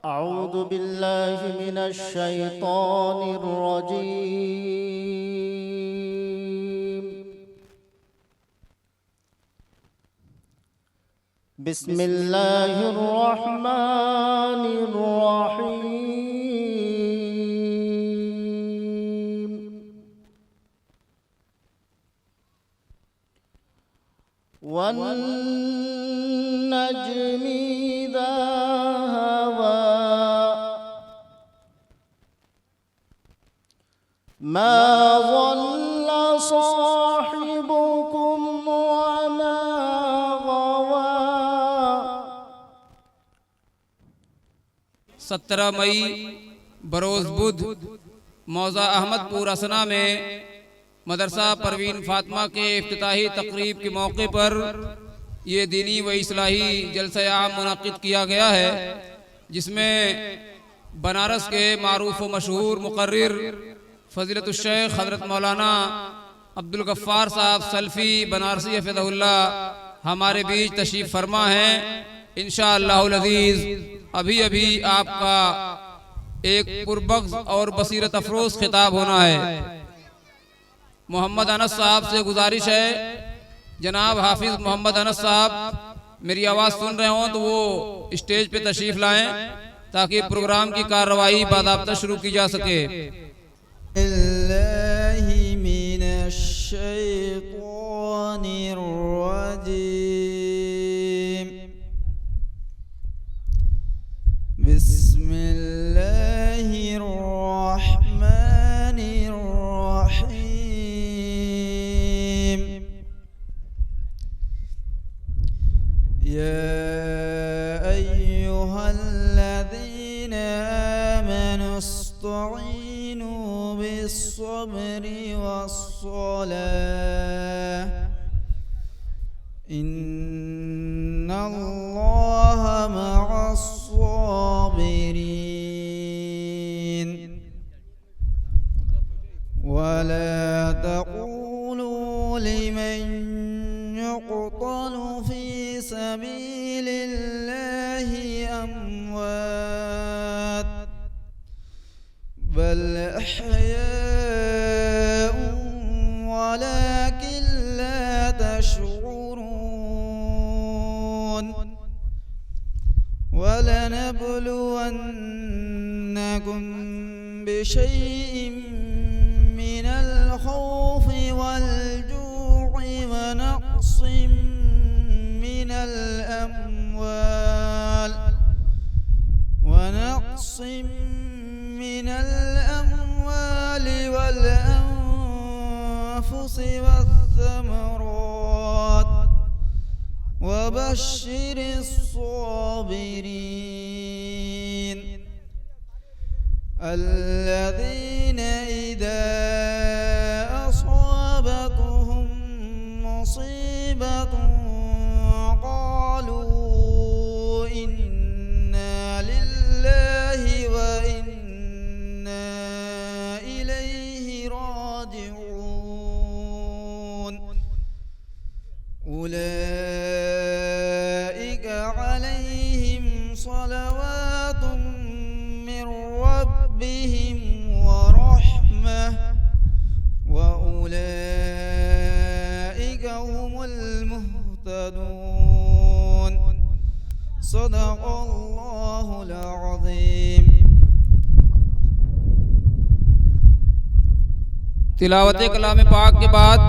أعوذ بالله من الشيطان الرجيم. بسم الله الرحمن الرحيم. والنجم إذا هوى ما ضل صاحبكم وما غوى. 17 मई बरोज़ बुध मौज़ा अहमदपुर असना में मदरसा परवीन फातिमा के इफ्तिताही तकरीब के मौके पर ये दीनी व इस्लाही जलसा आम मुनक़िद किया गया है, जिसमें बनारस के मारूफ व मशहूर मुक़र्रिर फ़ज़ीलतुश्शैख़ हज़रत मौलाना अब्दुल गफ़्फ़ार साहब सल्फ़ी बनारसी हफ़िज़हुल्लाह हमारे बीच तशरीफ़ फरमा हैं। इंशाअल्लाहुल अज़ीज़ अभी अभी आपका एक पुरबग़्ज़ और बसीरत अफ़रोज़ खिताब होना है। मोहम्मद अनस साहब से गुजारिश है, जनाब हाफिज़ मोहम्मद अनस साहब मेरी आवाज़ सुन रहे हों तो वो स्टेज पे तशरीफ़ लाएं ताकि प्रोग्राम की कार्रवाई बाज़ाब्ता शुरू की जा सके। استعينوا بالصبر والصلاة إن الله مع الصابرين ولا تقولوا لمن يقتل في سبيل الله أموات بل أحياء ولكن لا تشعرون ولنبلونكم بشيء من الخوف والجوع ونقص من الأموال من الأموال والأنفس والثمرات وبشر الصابرين الذين إذا أصابتهم مصيبة قالوا إنا لله وإنا إليه راجعون أولئك عليهم صلوات من ربهم ورحمة وأولئك هم المهتدون صدق الله العظيم। तिलावत कलाम पाक के बाद